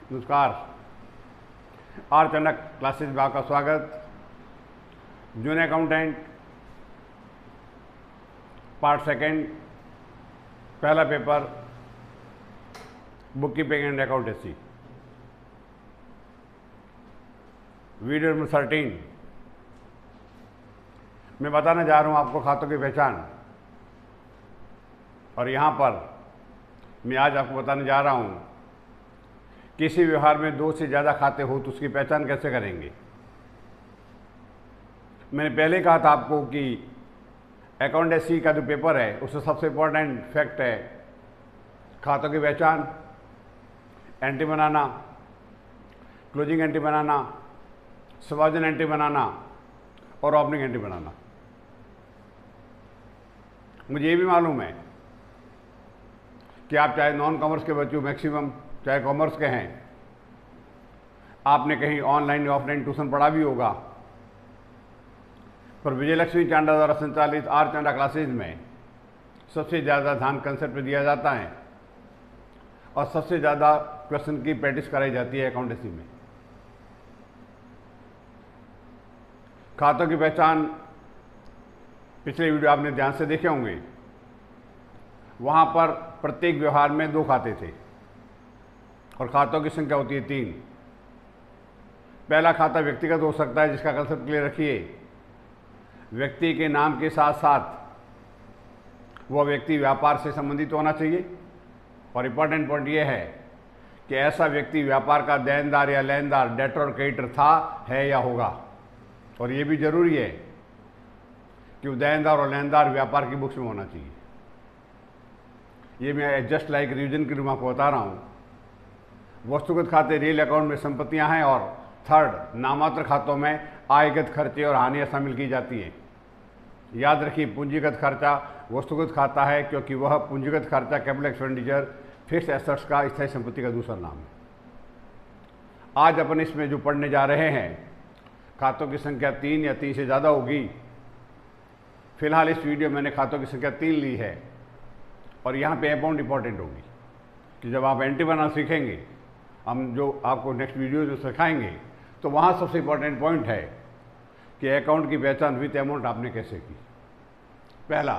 नमस्कार। Are Chanda classes में आपका स्वागत। जूनियर अकाउंटेंट पार्ट सेकेंड, पहला paper, book keeping and accountancy, video number 13। मैं बताने जा रहा हूं आपको खातों की पहचान। और यहां पर मैं आज आपको बताने जा रहा हूं किसी व्यवहार में दो से ज़्यादा खाते हो तो उसकी पहचान कैसे करेंगे। मैंने पहले कहा था आपको कि अकाउंटेंसी का जो पेपर है उसमें सबसे इम्पोर्टेंट फैक्ट है खातों की पहचान, एंट्री बनाना, क्लोजिंग एंट्री बनाना, सबार्जिन एंट्री बनाना और ओपनिंग एंट्री बनाना। मुझे ये भी मालूम है कि आप चाहे नॉन कॉमर्स के बच्चों मैक्सिमम, चाहे कॉमर्स के हैं, आपने कहीं ऑनलाइन या ऑफलाइन ट्यूशन पढ़ा भी होगा, पर विजयलक्ष्मी चांडा द्वारा संचालित आर चांडा क्लासेज में सबसे ज़्यादा ध्यान कंसेप्ट पे दिया जाता है और सबसे ज़्यादा क्वेश्चन की प्रैक्टिस कराई जाती है अकाउंटेंसी में। खातों की पहचान पिछले वीडियो आपने ध्यान से देखे होंगे। वहाँ पर प्रत्येक व्यवहार में दो खाते थे और खातों की संख्या होती है 3। पहला खाता व्यक्तिगत हो सकता है, जिसका कंसेप्ट क्लियर रखिए। व्यक्ति के नाम के साथ साथ वह व्यक्ति व्यापार से संबंधित होना चाहिए। और इम्पॉर्टेंट पॉइंट यह है कि ऐसा व्यक्ति व्यापार का देनदार या लेनदार, डेटर और क्रेडिटर था, है या होगा। और यह भी जरूरी है कि वो देनदार और लेनदार व्यापार की बुक्स में होना चाहिए। ये मैं जस्ट लाइक रिवीजन के रूप में आपको बता रहा हूँ। वस्तुगत खाते रियल अकाउंट में संपत्तियां हैं और थर्ड, नामात्र खातों में आयगत खर्चे और हानियां शामिल की जाती हैं। याद रखिए, पूंजीगत खर्चा वस्तुगत खाता है क्योंकि वह पूंजीगत खर्चा कैपिटल एक्सपेंडिचर फिक्स एसेट्स का स्थायी संपत्ति का दूसरा नाम है। आज अपन इसमें जो पढ़ने जा रहे हैं, खातों की संख्या 3 या 3 से ज़्यादा होगी। फिलहाल इस वीडियो में मैंने खातों की संख्या 3 ली है और यहाँ पे अमाउंट इंपॉर्टेंट होगी कि जब आप एंट्री बनाना सीखेंगे, हम जो आपको नेक्स्ट वीडियो जो सिखाएंगे, तो वहाँ सबसे इम्पोर्टेंट पॉइंट है कि अकाउंट की पहचान विथ अमाउंट आपने कैसे की। पहला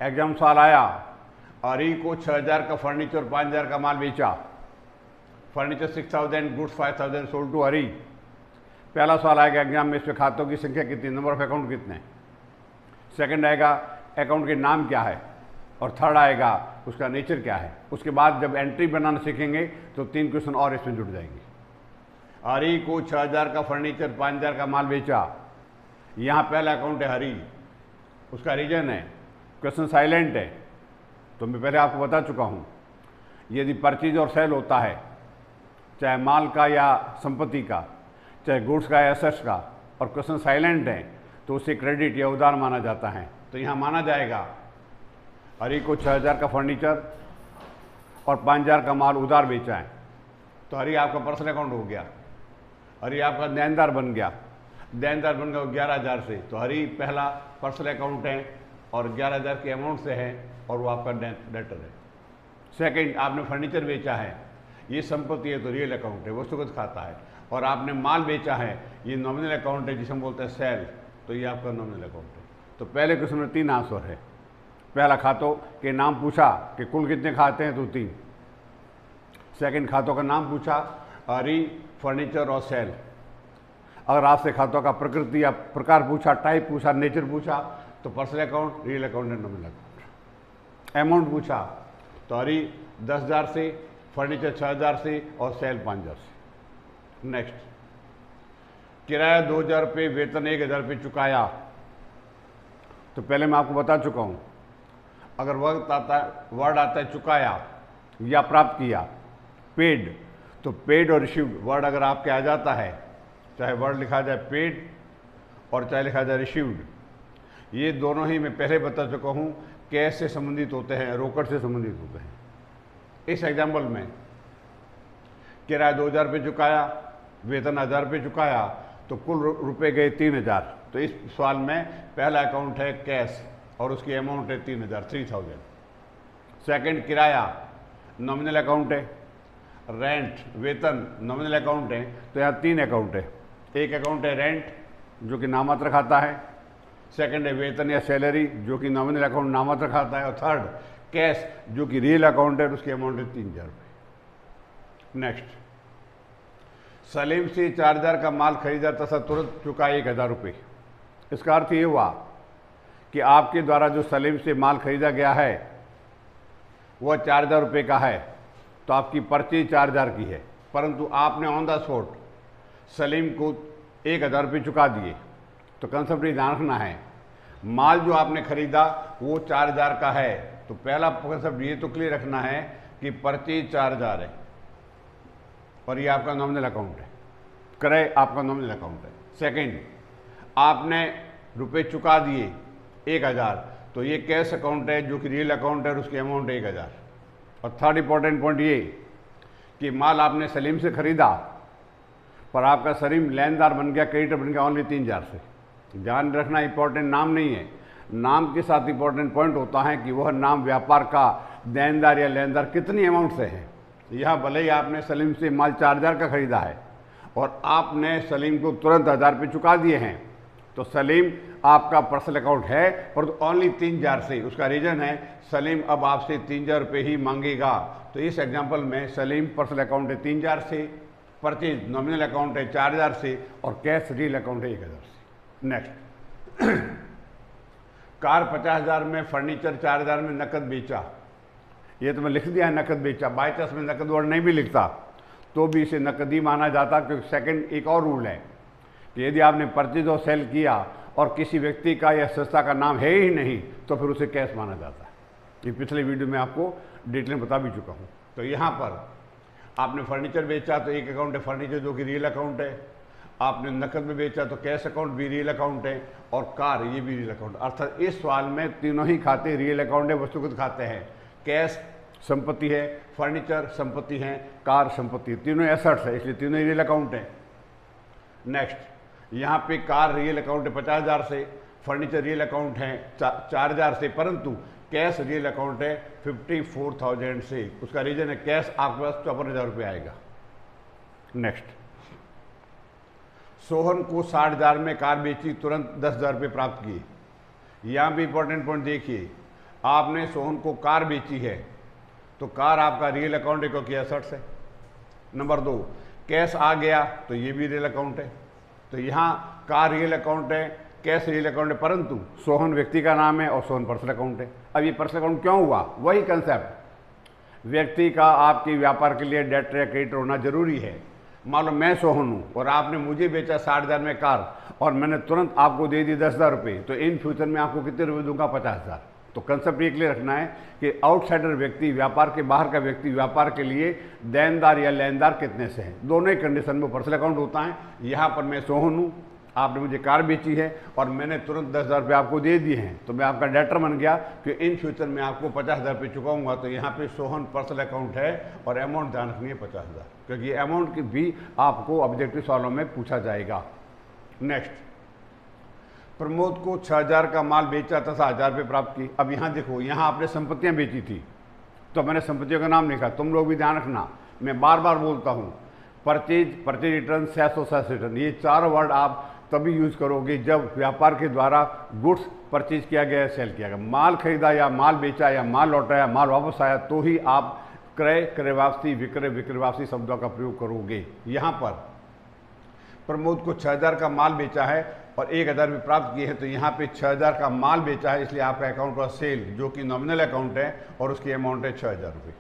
एग्जाम सवाल आया, अरी को 6000 का फर्नीचर और 5000 का माल बेचा। फर्नीचर 6000, गुड्स 5000 सोल्ड टू हरी। पहला सवाल आएगा एग्जाम में, इसमें खातों की संख्या कितनी, नंबर ऑफ अकाउंट कितने। सेकंड आएगा अकाउंट के नाम क्या है और थर्ड आएगा उसका नेचर क्या है। उसके बाद जब एंट्री बनाना सीखेंगे तो 3 क्वेश्चन और इसमें जुड़ जाएंगे। हरी को 6000 का फर्नीचर, 5000 का माल बेचा। यहाँ पहला अकाउंट है हरी, उसका रीजन है, क्वेश्चन साइलेंट है। तो मैं पहले आपको बता चुका हूँ, यदि परचेज और सेल होता है, चाहे माल का या संपत्ति का, चाहे गुड्स का या एसेट्स का, और क्वेश्चन साइलेंट है, तो उसे क्रेडिट या उधार माना जाता है। तो यहाँ माना जाएगा हरी को 6000 का फर्नीचर और 5000 का माल उधार बेचा है, तो हरी आपका पर्सनल अकाउंट हो गया। हरी आपका देनदार बन गया, देनदार बन गया 11000 से, तो हरी पहला पर्सनल अकाउंट है और 11000 के अमाउंट से है और वो आपका डेटर है। सेकंड, आपने फर्नीचर बेचा है, ये संपत्ति है तो रियल अकाउंट है, वस्तुगत खाता है। और आपने माल बेचा है, ये नॉमिनल अकाउंट है, जिसे हम बोलते हैं सेल, तो ये आपका नॉमिनल अकाउंट है। तो पहले क्वेश्चन में 3 आंसर है। पहला, खातों के नाम पूछा कि कुल कितने खाते हैं, तो 3। सेकंड, खातों का नाम पूछा, हरी, फर्नीचर और सेल। अगर आपसे खातों का प्रकृति या प्रकार पूछा, टाइप पूछा, नेचर पूछा, तो personal account, real account and nominal account. Amount पूछा तो हरी 10000 से, फर्नीचर 6000 से और सेल 5000 से। नेक्स्ट, किराया 2000 रुपये, वेतन 1000 रुपये चुकाया। तो पहले मैं आपको बता चुका हूँ, अगर वर्ड आता है चुकाया या प्राप्त किया, पेड, तो पेड और रिसीव्ड वर्ड अगर आपके आ जाता है, चाहे वर्ड लिखा जाए पेड और चाहे लिखा जाए रिसीव्ड, ये दोनों ही मैं पहले बता चुका हूँ कैश से संबंधित होते हैं, रोकड़ से संबंधित होते हैं। इस एग्जाम्पल में किराया 2000 रुपये चुकाया, वेतन 1000 रुपये चुकाया, तो कुल रुपए गए 3000। तो इस सवाल में पहला अकाउंट है कैश और उसकी अमाउंट है 3000। सेकंड, किराया नॉमिनल अकाउंट है रेंट वेतन नॉमिनल अकाउंट है, तो यहाँ 3 अकाउंट है। एक अकाउंट है रेंट जो कि नामात्र खाता है, सेकंड है वेतन या सैलरी जो कि नॉमिनल अकाउंट नामात्र खाता है, और थर्ड कैश जो कि रियल अकाउंट है, उसकी अमाउंट है 3000 रुपये। नेक्स्ट, सलीम से 4000 का माल खरीदा तथा तुरंत चुका 1000 रुपये। इसका अर्थ ये हुआ कि आपके द्वारा जो सलीम से माल खरीदा गया है वह 4000 रुपये का है, तो आपकी परचेज 4000 की है, परंतु आपने ऑन द स्पॉट सलीम को 1000 रुपये चुका दिए। तो कंसेप्ट ये ध्यान रखना है, माल जो आपने खरीदा वो 4000 का है, तो पहला कंसेप्ट ये तो क्लियर रखना है कि परचेज 4000 है और ये आपका नॉमिनल अकाउंट है, क्रय आपका नॉमिनल अकाउंट है। सेकंड, आपने रुपए चुका दिए 1000, तो ये कैश अकाउंट है जो कि रियल अकाउंट है और उसकी अमाउंट है 1000। और थर्ड इंपॉर्टेंट पॉइंट ये कि माल आपने सलीम से खरीदा पर आपका सलीम लेनदार बन गया, क्रेडिटर बन गया ओनली 3000 से। ध्यान रखना, इंपॉर्टेंट नाम नहीं है, नाम के साथ इंपॉर्टेंट पॉइंट होता है कि वह नाम व्यापार का देनदार या लेनदार कितनी अमाउंट से है। यहाँ भले ही आपने सलीम से माल 4000 का खरीदा है और आपने सलीम को तुरंत 1000 रुपये चुका दिए हैं, तो सलीम आपका पर्सनल अकाउंट है पर ओनली 3000 से। उसका रीज़न है सलीम अब आपसे 3000 रुपये ही मांगेगा। तो इस एग्जांपल में सलीम पर्सनल अकाउंट है 3000 से, परचेज नॉमिनल अकाउंट है 4000 से और कैश रियल अकाउंट है 1000 से। नेक्स्ट, कार 50,000 में, फर्नीचर 4000 में नकद बेचा। ये तो मैं लिख दिया है नकद बेचा, बाई चांस में नकद वर्ड नहीं भी लिखता तो भी इसे नकदी माना जाता, क्योंकि सेकंड एक और रूल है कि यदि आपने परचेज और सेल किया और किसी व्यक्ति का या संस्था का नाम है ही नहीं तो फिर उसे कैश माना जाता है। ये पिछले वीडियो में आपको डिटेल में बता भी चुका हूँ। तो यहाँ पर आपने फर्नीचर बेचा तो एक अकाउंट है फर्नीचर जो कि रियल अकाउंट है, आपने नकद में बेचा तो कैश अकाउंट भी रियल अकाउंट है, और कार ये भी रियल अकाउंट। अर्थात इस सवाल में तीनों ही खाते रियल अकाउंट है, वस्तुगत खाते हैं। कैश संपत्ति है, फर्नीचर संपत्ति है, कार संपत्ति है, तीनों एसेट्स है, इसलिए तीनों रियल अकाउंट है। नेक्स्ट, यहाँ पे कार रियल अकाउंट है 50,000 से, फर्नीचर रियल अकाउंट है 4000 से, परंतु कैश रियल अकाउंट है 54,000 से। उसका रीजन है कैश आपके पास 54,000 रुपये आएगा। नेक्स्ट, सोहन को 60,000 में कार बेची, तुरंत 10,000 रुपये प्राप्त किए। यहाँ भी इंपॉर्टेंट पॉइंट देखिए, आपने सोहन को कार बेची है तो कार आपका रियल अकाउंट है क्योंकि एसेट्स है। नंबर 2, कैश आ गया तो ये भी रियल अकाउंट है। तो यहाँ कार रियल अकाउंट है, कैश रियल अकाउंट है, परंतु सोहन व्यक्ति का नाम है और सोहन पर्सनल अकाउंट है। अब ये पर्सनल अकाउंट क्यों हुआ? वही कंसेप्ट, व्यक्ति का आपके व्यापार के लिए डेटर या क्रेडिटर होना जरूरी है। मान लो मैं सोहन हूँ और आपने मुझे बेचा 60,000 में कार और मैंने तुरंत आपको दे दी 10,000 रुपये, तो इन फ्यूचर में आपको कितने रुपये दूंगा? 50,000। तो कंसेप्ट ये क्लियर रखना है कि आउटसाइडर व्यक्ति, व्यापार के बाहर का व्यक्ति व्यापार के लिए देनदार या लेनदार कितने से है, दोनों ही कंडीशन में पर्सनल अकाउंट होता है। यहाँ पर मैं सोहन हूँ, आपने मुझे कार बेची है और मैंने तुरंत 10,000 रुपये आपको दे दिए हैं, तो मैं आपका डेटर बन गया कि इन फ्यूचर में आपको 50,000 रुपये चुकाऊंगा। तो यहाँ पे सोहन पर्सनल अकाउंट है और अमाउंट ध्यान रखनी है 50,000, क्योंकि अमाउंट की भी आपको ऑब्जेक्टिव सवालों में पूछा जाएगा। नेक्स्ट, प्रमोद को 6,000 का माल बेचा तथा 1,000 रुपये प्राप्त की। अब यहाँ देखो, यहाँ आपने संपत्तियाँ बेची थी तो मैंने संपत्तियों का नाम लिखा। तुम लोग भी ध्यान रखना, मैं बार बार बोलता हूँ, परचेज रिटर्न, सेस रिटर्न, ये 4 वर्ड आप तभी यूज करोगे जब व्यापार के द्वारा गुड्स परचेज किया गया है, सेल किया गया, माल खरीदा या माल बेचा या माल लौटाया, माल वापस आया, तो ही आप क्रय, क्रय वापसी, विक्रय, विक्रय वापसी शब्दों का प्रयोग करोगे। यहाँ पर प्रमोद को 6,000 का माल बेचा है और 1,000 रुपये प्राप्त किए हैं, तो यहाँ पे 6,000 का माल बेचा है, इसलिए आपका अकाउंट पर सेल जो कि नॉमिनल अकाउंट है और उसकी अमाउंट है 6,000 रुपये।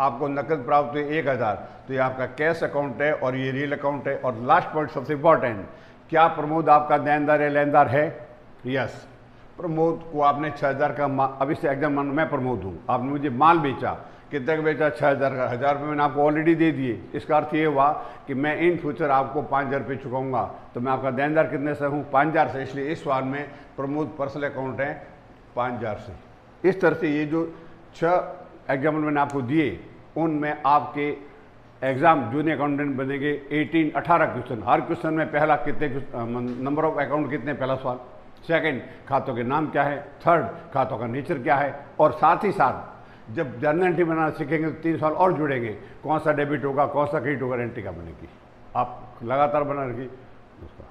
आपको नकद प्राप्त हुए 1,000, तो ये आपका कैश अकाउंट है और ये रियल अकाउंट है। और लास्ट पॉइंट सबसे इंपॉर्टेंट, क्या प्रमोद आपका देनदार या लेनदार है? यस, प्रमोद को आपने 6,000 का अभी से एग्जाम, मैं प्रमोद हूँ, आपने मुझे माल बेचा, कितने का बेचा? 6,000 का। 1,000 रुपये मैंने आपको ऑलरेडी दे दिए। इसका अर्थ ये हुआ कि मैं इन फ्यूचर आपको 5,000 रुपये चुकाऊंगा, तो मैं आपका देनदार कितने से हूँ? 5,000 से। इसलिए इस सवाल में प्रमोद पर्सनल अकाउंट है 5,000 से। इस तरह से ये जो 6 एग्जाम्पल मैंने आपको दिए, उनमें आपके एग्जाम जूनियर अकाउंटेंट बनेंगे 18 क्वेश्चन। हर क्वेश्चन में पहला कितने नंबर ऑफ अकाउंट कितने, पहला सवाल। सेकंड, खातों के नाम क्या है। थर्ड, खातों का नेचर क्या है। और साथ ही साथ जब जर्नल एंट्री बनाना सीखेंगे तो 3 साल और जुड़ेंगे, कौन सा डेबिट होगा, कौन सा क्रेडिट होगा, एंट्री का बनेगी। आप लगातार बना रखिए दोस्तों।